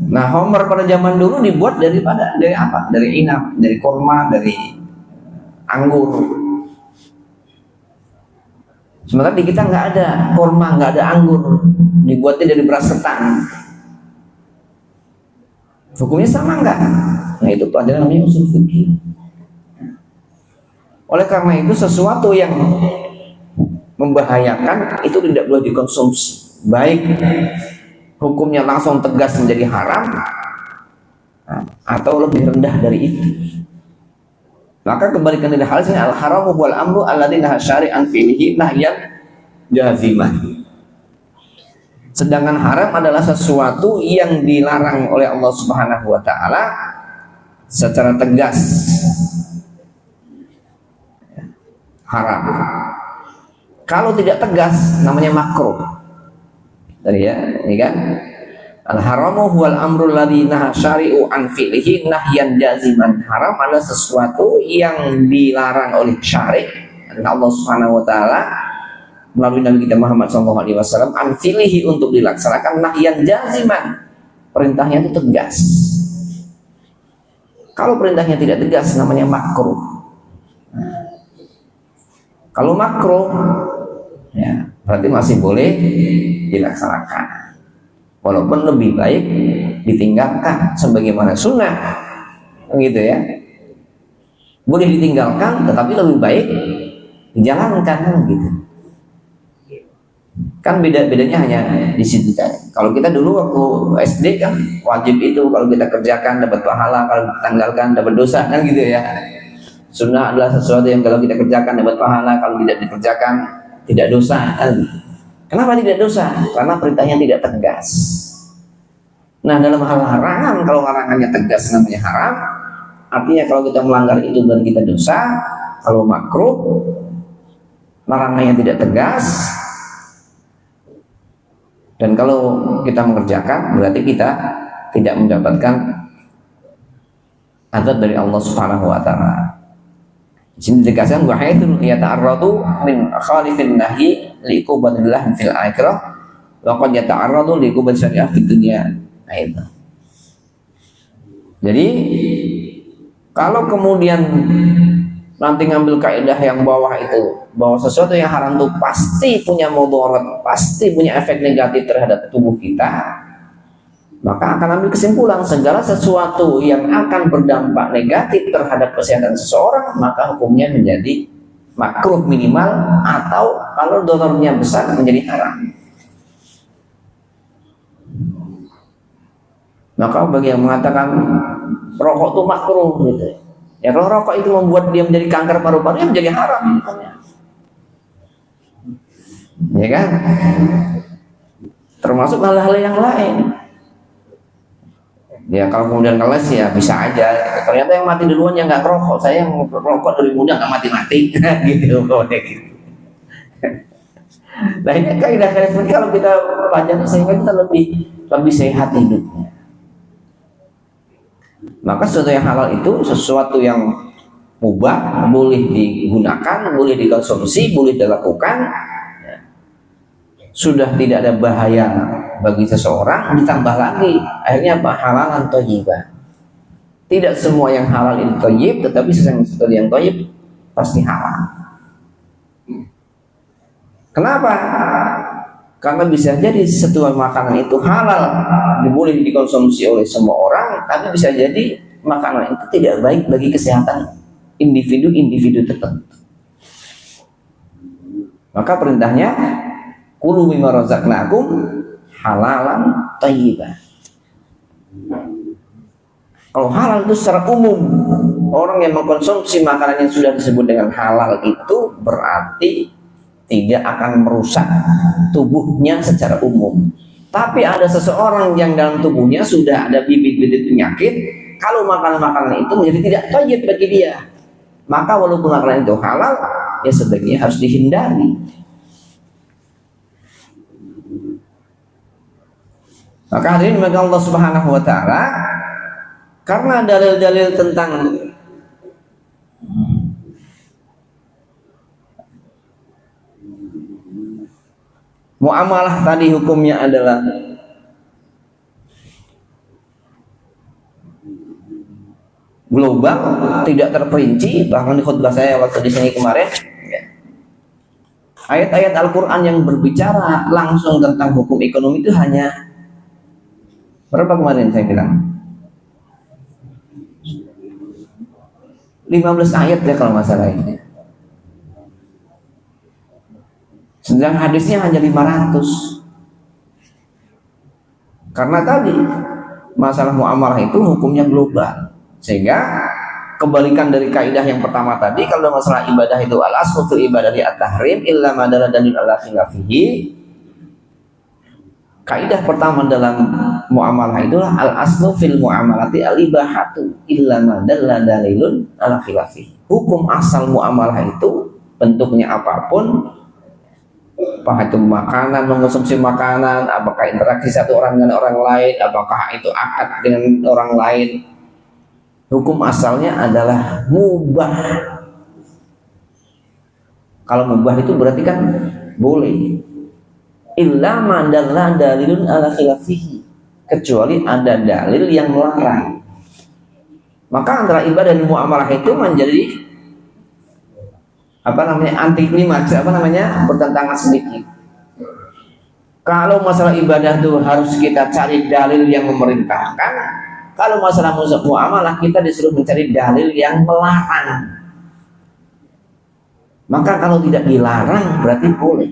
Nah, khamr pada zaman dulu dibuat dari apa? Dari inap, dari kurma, dari anggur. Sementara di kita nggak ada kurma, nggak ada anggur, dibuatnya dari beras ketan. Hukumnya sama nggak? Nah, itu pelajaran namanya usul fikih. Oleh karena itu, sesuatu yang membahayakan itu tidak boleh dikonsumsi. Baik hukumnya langsung tegas menjadi haram, atau lebih rendah dari itu. Maka kebalikan dari hal ini, al-haramu wal amru alladzi naha syari'an fihi nahyan jazimah. Sedangkan haram adalah sesuatu yang dilarang oleh Allah Subhanahu wa taala secara tegas. Haram. Kalau tidak tegas namanya makruh. Tadi ya, ini kan? Al-haramu huwal amrul ladzi naha syari'u an fi'lihi nahyan jaziman. Haram adalah sesuatu yang dilarang oleh syari' dan Allah Subhanahu wa taala melalui Nabi kita Muhammad SAW an fi'lihi untuk dilaksanakan nahyan jaziman. Perintahnya itu tegas. Kalau perintahnya tidak tegas namanya makruh. Kalau makruh ya berarti masih boleh dilaksanakan. Walaupun lebih baik ditinggalkan sebagaimana sunnah, gitu ya. Boleh ditinggalkan, tetapi lebih baik dijalankan, gitu. Kan bedanya hanya di situ kan. Kalau kita dulu waktu SD kan wajib itu, kalau kita kerjakan dapat pahala, kalau ditinggalkan dapat dosa, kan gitu ya. Sunnah adalah sesuatu yang kalau kita kerjakan dapat pahala, kalau tidak dikerjakan tidak dosa, kan. Kenapa tidak dosa? Karena perintahnya tidak tegas. Nah, dalam hal larangan, kalau larangannya tegas namanya haram. Artinya kalau kita melanggar itu dan kita dosa. Kalau makruh, larangannya tidak tegas. Dan kalau kita mengerjakan, berarti kita tidak mendapatkan azab dari Allah Subhanahu wa taala. Di sini dikatakan wa haitsu yata'arradu min khalifin nahyi liqubatillah fil akhirah wa qad yata'arradu liqubat syariah fid dunya. Nah, itu. Jadi kalau kemudian nanti ngambil kaidah yang bawah itu, bahwa sesuatu yang haram itu pasti punya mudarat, pasti punya efek negatif terhadap tubuh kita, maka akan ambil kesimpulan segala sesuatu yang akan berdampak negatif terhadap kesehatan seseorang maka hukumnya menjadi makruh minimal, atau kalau dorornya besar menjadi haram. Maka bagi yang mengatakan rokok itu makruh gitu ya, kalau rokok itu membuat dia menjadi kanker paru-paru ya menjadi haram, ya kan? Termasuk hal-hal yang lain. Ya kalau kemudian keles ya bisa aja. Ternyata yang mati duluan yang nggak rokok, saya yang rokok dari muda nggak mati-mati, gitu. Nah ini kaidah-kaidah seperti kalau kita pelajari sehingga kita lebih sehat hidupnya. Maka sesuatu yang halal itu sesuatu yang mubah, boleh digunakan, boleh dikonsumsi, boleh dilakukan. Sudah tidak ada bahaya bagi seseorang, ditambah lagi akhirnya apa? Halalan thayyibah. Tidak semua yang halal itu thayyib, tetapi sesuatu yang thayyib pasti halal. Kenapa? Karena bisa jadi sesuatu makanan itu halal, boleh dikonsumsi oleh semua orang, tapi bisa jadi makanan itu tidak baik bagi kesehatan individu-individu tertentu. Maka perintahnya kulu mimma razaqnakum halalan thayyibah. Kalau halal itu secara umum, orang yang mengkonsumsi makanan yang sudah disebut dengan halal itu berarti tidak akan merusak tubuhnya secara umum. Tapi ada seseorang yang dalam tubuhnya sudah ada bibit-bibit penyakit, kalau makanan-makanan itu menjadi tidak thayyib bagi dia, maka walaupun makanan itu halal, ya sebaiknya harus dihindari. Maka hadirin maka Allah Subhanahu wa taala karena dalil-dalil tentang muamalah tadi hukumnya adalah global, tidak terperinci. Bahkan di khutbah saya waktu di sini kemarin, ayat-ayat Al-Quran yang berbicara langsung tentang hukum ekonomi itu hanya berapa kemarin saya bilang? 15 ayat ya kalau masalah ini. Sedang hadisnya hanya 500. Karena tadi masalah muamalah itu hukumnya global, sehingga kebalikan dari kaidah yang pertama tadi, kalau masalah ibadah itu al aslu fil ibadati at-tahrim illa ma dalla dalil ala khilafihi. Kaidah pertama dalam muamalah itulah al aslu fil muamalati al ibahatu illa ma dalla dalilun ala khilafihi. Hukum asal muamalah itu bentuknya apapun, apakah itu makanan, mengonsumsi makanan, apakah interaksi satu orang dengan orang lain, apakah itu akad dengan orang lain, hukum asalnya adalah mubah. Kalau mubah itu berarti kan boleh. Illa ma dalla dalilun ala khilafihi, kecuali ada dalil yang melarang. Maka antara ibadah dan muamalah itu menjadi anti klimaks, bertentangan sedikit. Kalau masalah ibadah itu harus kita cari dalil yang memerintahkan, kalau masalah muamalah kita disuruh mencari dalil yang melarang. Maka kalau tidak dilarang berarti boleh.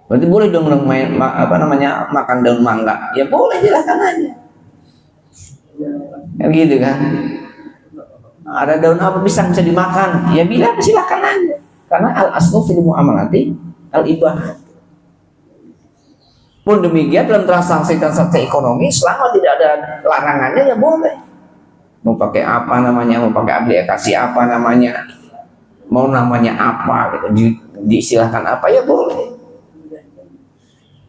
Berarti boleh dong makan daun mangga. Ya boleh, silahkan aja. Ya gitu kan. Ada daun apa pisang bisa dimakan, ya bilang silahkan aja. Karena al aslu fil muamalati al ibah. Pun demikian dalam transaksi ekonomi, selama tidak ada larangannya ya boleh. Mau pakai apa namanya, mau pakai aplikasi apa namanya, mau namanya apa gitu, disilahkan apa ya boleh.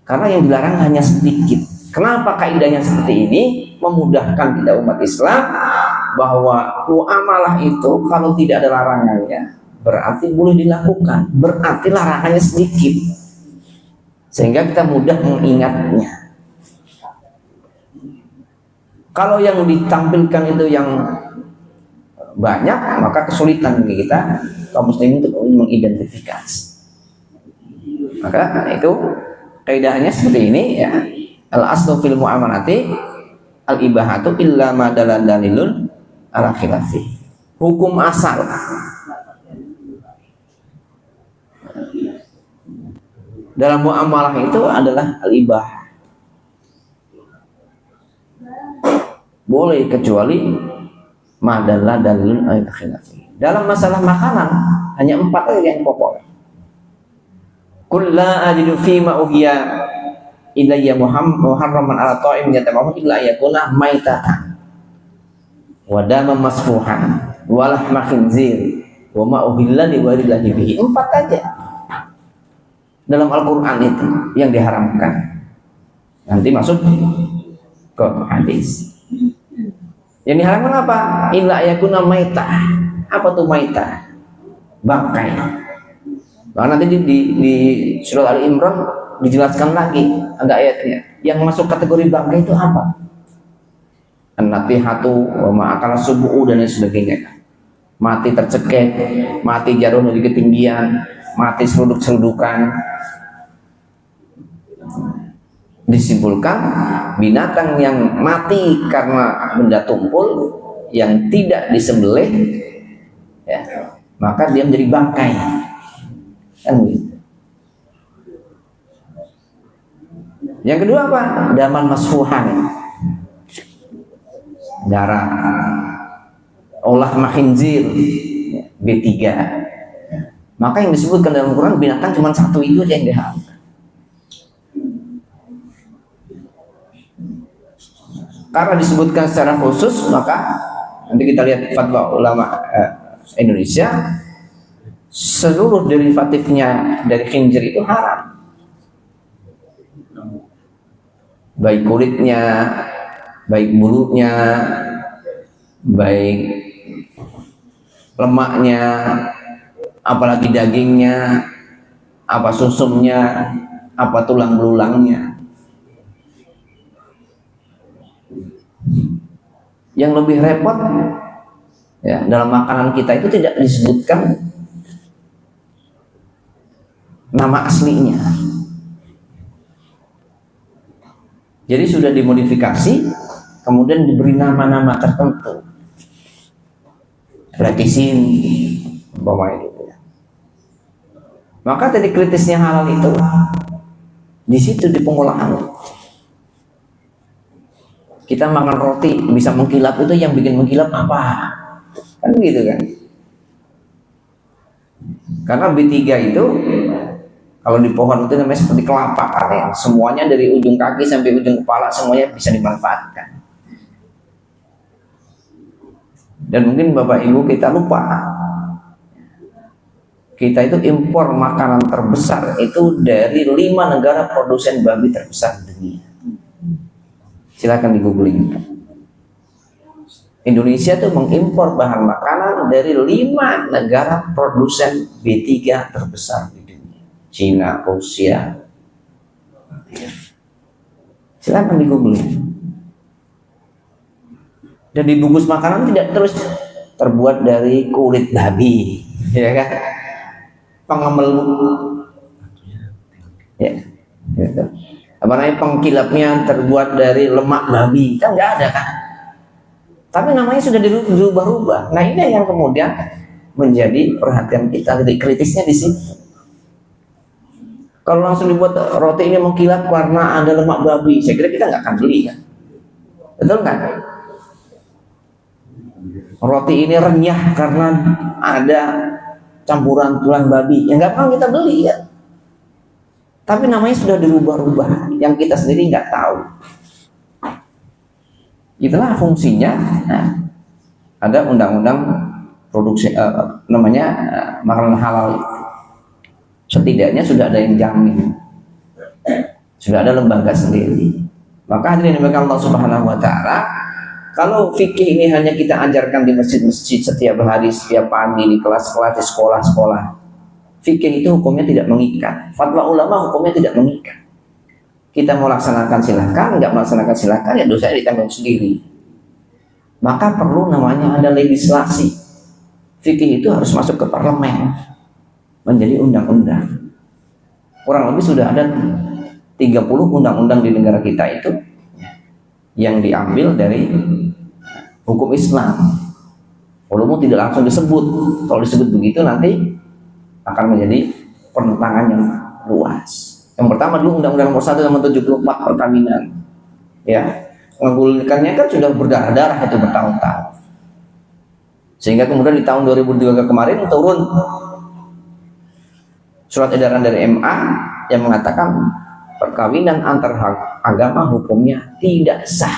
Karena yang dilarang hanya sedikit. Kenapa kaidahnya seperti ini? Memudahkan kita umat Islam bahwa muamalah itu kalau tidak ada larangannya berarti boleh dilakukan, berarti larangannya sedikit, sehingga kita mudah mengingatnya. Kalau yang ditampilkan itu yang banyak, maka kesulitan bagi kita kaum muslimin untuk mengidentifikasi. Maka itu kaidahnya seperti ini ya. Al aslu fil muamalati al ibahatu illa ma dalla dalilun ala khilafi. Hukum asal dalam muamalah itu adalah al ibah. Boleh kecuali ma dalla dalilun ala khilafi. Dalam masalah makanan hanya 4 aja yang pokok. Qul la ajidu fi ma uhiya ilayya muharraman ala ta'im yatamahu illa yakuna maitatan wa daman masfuhan wa lahma khinzir wa ma uhilla li ghairillah bihi. 4 aja dalam Al-Qur'an itu yang diharamkan. Nanti masuk ke hadis. Yang diharamkan apa? Illa yakuna maitah. Apa tuh maitah? Bangkai. Bahkan nanti di surah Al-Imran dijelaskan lagi ada ayatnya. Yang masuk kategori bangkai itu apa? An-natihatu wa ma'akala subu'u dan lain sebagainya. Mati tercekek, mati jatuh dari ketinggian, mati seruduk-serudukan. Disimpulkan binatang yang mati karena benda tumpul yang tidak disembelih ya, maka dia menjadi bangkai. Kan gitu. Yang kedua apa? Daman masfuhan, darah. Olah makhinzir, B3. Maka yang disebutkan dalam Quran binatang cuma 1 itu aja yang diharamkan. Karena disebutkan secara khusus, maka nanti kita lihat fatwa ulama Indonesia, seluruh derivatifnya dari khinzir itu haram. Baik kulitnya, baik bulunya, baik lemaknya, apalagi dagingnya, apa sumsumnya, apa tulang belulangnya. Yang lebih repot ya, dalam makanan kita itu tidak disebutkan nama aslinya. Jadi sudah dimodifikasi, kemudian diberi nama-nama tertentu. Gratisin, umpama itu. Maka titik kritisnya halal itu di situ, di pengolahan. Kita makan roti bisa mengkilap, itu yang bikin mengkilap apa? Kan gitu kan? Karena B3 itu kalau di pohon itu namanya seperti kelapa ya. Semuanya dari ujung kaki sampai ujung kepala semuanya bisa dimanfaatkan. Dan mungkin Bapak Ibu kita lupa, kita itu impor makanan terbesar itu dari 5 negara produsen babi terbesar di dunia. Silakan di googling. Indonesia tuh mengimpor bahan makanan dari 5 negara produsen B3 terbesar di dunia. Cina, Rusia. Silakan di googling. Dan dibungkus makanan tidak terus terbuat dari kulit babi, ya kan? Pengemel, ya, gitu. Apa namanya, pengkilapnya terbuat dari lemak babi, kan nggak ada kan? Tapi namanya sudah dirubah-rubah. Nah ini yang kemudian menjadi perhatian kita, kritisnya di sini. Kalau langsung dibuat roti ini mengkilap karena ada lemak babi, saya kira kita nggak akan beli kan? Betul kan? Roti ini renyah karena ada campuran tulang babi, ya nggak akan kita beli ya. Tapi namanya sudah dirubah-rubah, yang kita sendiri nggak tahu. Itulah fungsinya. Nah, ada undang-undang produksi namanya makanan halal. Setidaknya sudah ada yang jamin, sudah ada lembaga sendiri. Maka hadirin dimuliakan Allah Subhanahu Wa Taala, kalau fikih ini hanya kita ajarkan di masjid-masjid setiap hari, setiap pagi, di kelas-kelas, di sekolah-sekolah, fikih itu hukumnya tidak mengikat. Fatwa ulama hukumnya tidak mengikat. Kita mau laksanakan silakan, nggak melaksanakan silakan, ya dosanya ditanggung sendiri. Maka perlu namanya ada legislasi. Fikih itu harus masuk ke parlemen, menjadi undang-undang. Kurang lebih sudah ada 30 undang-undang di negara kita itu yang diambil dari hukum Islam. Walaupun tidak langsung disebut, kalau disebut begitu nanti akan menjadi penentangan yang luas. Yang pertama dulu Undang-Undang Nomor 1 Tahun 74 perkawinan, ya, menggulirkannya kan sudah berdarah-darah itu bertahun-tahun, sehingga kemudian di tahun 2003 kemarin turun surat edaran dari MA yang mengatakan perkawinan antar agama hukumnya tidak sah.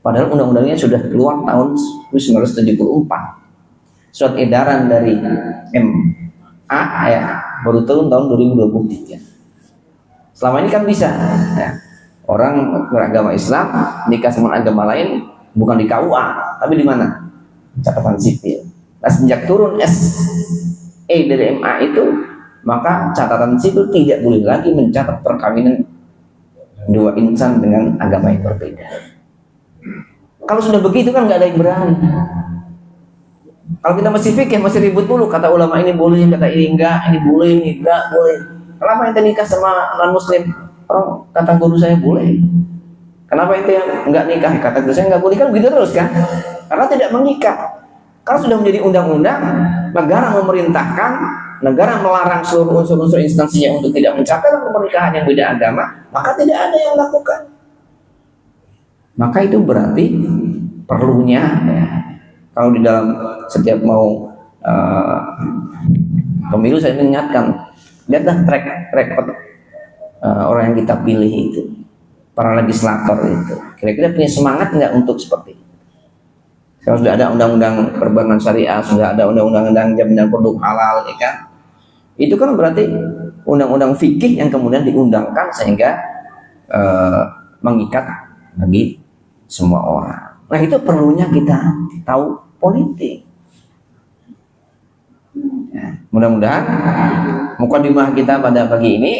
Padahal undang-undangnya sudah keluar tahun 1974. Surat edaran dari MA ya baru turun tahun 2023. Selama ini kan bisa ya, orang beragama Islam nikah sama agama lain bukan di KUA, tapi di mana? Catatan sipil. Nah, sejak turun SE dari MA itu, maka catatan sipil tidak boleh lagi mencatat perkawinan dua insan dengan agama yang berbeda. Kalau sudah begitu kan nggak ada yang berani. Kalau kita masih fikih, masih ribut dulu, kata ulama ini boleh, kata ini enggak, ini boleh, ini enggak boleh. Kenapa ente nikah sama non muslim? Orang kata guru saya boleh. Kenapa ente enggak nikah? Kata guru saya enggak boleh, kan begitu terus kan? Karena tidak mengikat. Kalau sudah menjadi undang-undang, negara memerintahkan, negara melarang seluruh unsur-unsur instansinya untuk tidak mencapai pernikahan yang beda agama, maka tidak ada yang lakukan. Maka itu berarti perlunya ya, kalau di dalam setiap mau pemilu saya mengingatkan, lihatlah track record orang yang kita pilih itu, para legislator itu, kira-kira punya semangat nggak untuk seperti itu. Kalau sudah ada undang-undang perbankan syariah, sudah ada undang-undang jaminan produk halal, ya kan? Itu kan berarti undang-undang fikih yang kemudian diundangkan sehingga mengikat bagi semua orang. Nah itu perlunya kita tahu politik. Ya, mudah-mudahan mukadimah kita pada pagi ini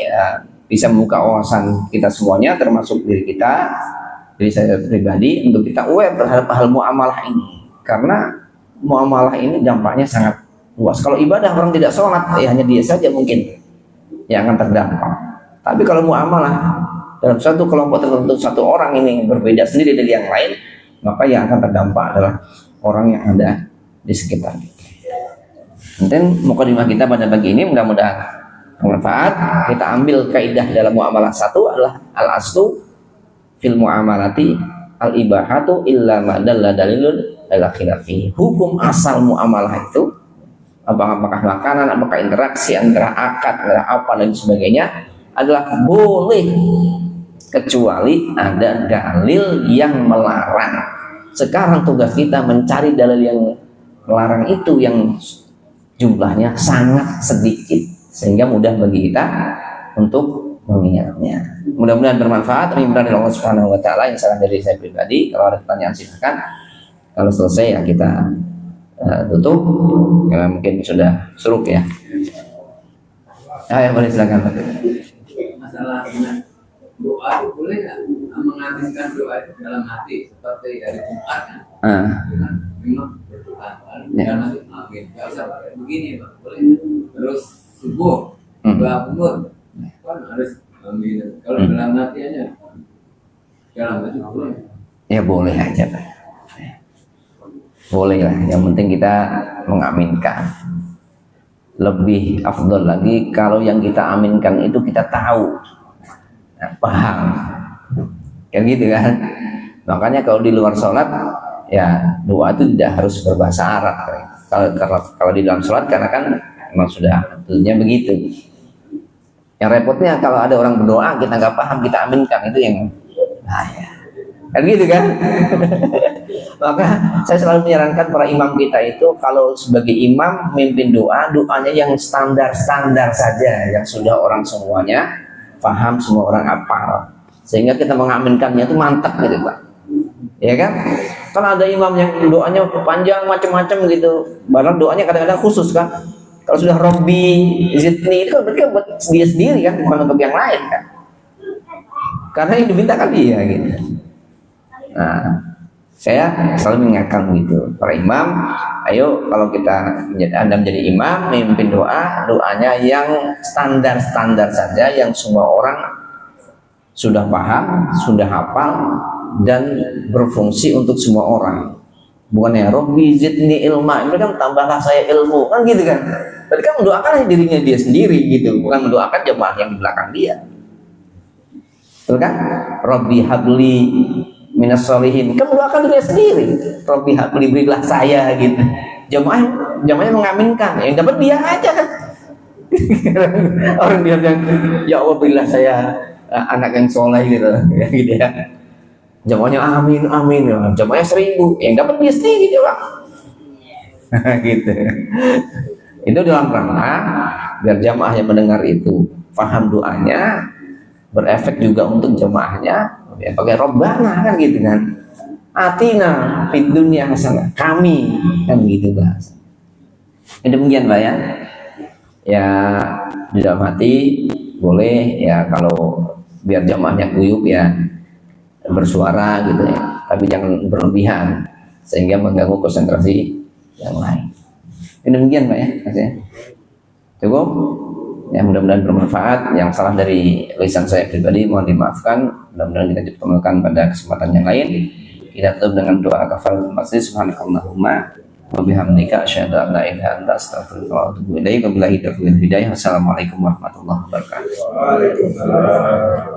bisa membuka wawasan kita semuanya, termasuk diri kita, diri saya pribadi, untuk kita aware terhadap hal muamalah ini. Karena muamalah ini dampaknya sangat luas. Kalau ibadah orang tidak sholat, ya hanya dia saja mungkin yang akan terdampak. Tapi kalau muamalah dalam satu kelompok tertentu, satu orang ini berbeda sendiri dari yang lain, maka yang akan terdampak adalah orang yang ada di sekitar kita. Dan mukadimah kita pada pagi ini mudah-mudahan bermanfaat. Kita ambil kaidah dalam muamalah satu adalah al-aslu fil muamalati al ibahatu illa ma dalla dalilun ala khilafi. Hukum asal muamalah itu apakah makanan, apakah interaksi antara akad, antara apa dan sebagainya adalah boleh kecuali ada dalil yang melarang. Sekarang tugas kita mencari dalil yang melarang itu yang jumlahnya sangat sedikit sehingga mudah bagi kita untuk mengingatnya. Mudah-mudahan bermanfaat. Mudah-mudahan Allah Subhanahu wa taala. Yang salah dari saya pribadi. Kalau ada pertanyaan silakan. Kalau selesai ya kita tutup. Ya, mungkin sudah suruk ya. Ya boleh silakan. Masalah doa itu boleh nggak mengaminkan doa itu dalam hati seperti hari Jumat kan? Memang berdoa dalam hati amin. Nggak usah pakai begini Pak, boleh. Terus subuh doa kunut kan harus amin. Kalau dalam hati aja dalam hati boleh. Ya boleh aja Pak. Boleh lah. Yang penting kita mengaminkan. Lebih afdol lagi kalau yang kita aminkan itu kita tahu. Nah, paham kayak gitu kan. Makanya kalau di luar sholat ya doa itu tidak harus berbahasa Arab kalau di dalam sholat karena kan memang sudah tentunya begitu. Yang repotnya kalau ada orang berdoa kita nggak paham, kita aminkan, itu yang bahaya kan gitu kan. Maka saya selalu menyarankan para imam kita itu kalau sebagai imam memimpin doanya yang standar saja, yang sudah orang semuanya paham, semua orang hafal, sehingga kita mengaminkannya itu mantap gitu Pak. Ya kan? Kan ada imam yang doanya panjang macam-macam gitu. Bahkan doanya kadang-kadang khusus kan. Kalau sudah Robbi Zidni itu kan berarti buat dia sendiri kan, bukan untuk yang lain kan. Karena yang diminta kan dia gitu. Nah, saya selalu mengingatkan gitu para imam, ayo kalau Anda menjadi imam memimpin doanya yang standar saja, yang semua orang sudah paham, sudah hafal dan berfungsi untuk semua orang. Bukan ya Robbi zidni ilma, itu kan tambahlah saya ilmu kan gitu kan. Berarti kan mendoakan dirinya dia sendiri gitu, bukan mendoakan jemaah yang di belakang dia. Betul kan? Robbi habli minas solihin, kan mendoakan dirinya sendiri. Robbi habli, berilah saya gitu. Jamaahnya mengaminkan, yang dapat dia aja kan. Orang dia yang ya Allah berilah saya anak yang soleh gitu ya. Jamaahnya amin, jamaahnya 1000, yang dapat dia sendiri gitu Pak. Gitu. Itu dalam rangka biar jamaah yang mendengar itu paham doanya, berefek juga untuk jamaahnya. Ya, pakai Robbana kan gitu kan. Atina fid dunya hasanah, kami kan gitu bahasa. Demikian Pak ya. Ya di dalam hati boleh ya, kalau biar jamaahnya kuyup ya bersuara gitu ya, tapi jangan berlebihan sehingga mengganggu konsentrasi yang lain. Demikian Pak ya, cukup ya, mudah-mudahan bermanfaat. Yang salah dari lisan saya pribadi mohon dimaafkan. Mudah-mudahan kita dipertemukan pada kesempatan yang lain. Kita tutup dengan doa kafaratul majlis. Subhanakallahumma wa bihamdika asyhadu an la ilaha illa anta astaghfiruka wa atubu ilaik. Wabillahi taufiq wal hidayah. Wassalamualaikum warahmatullahi wabarakatuh. Waalaikumsalam.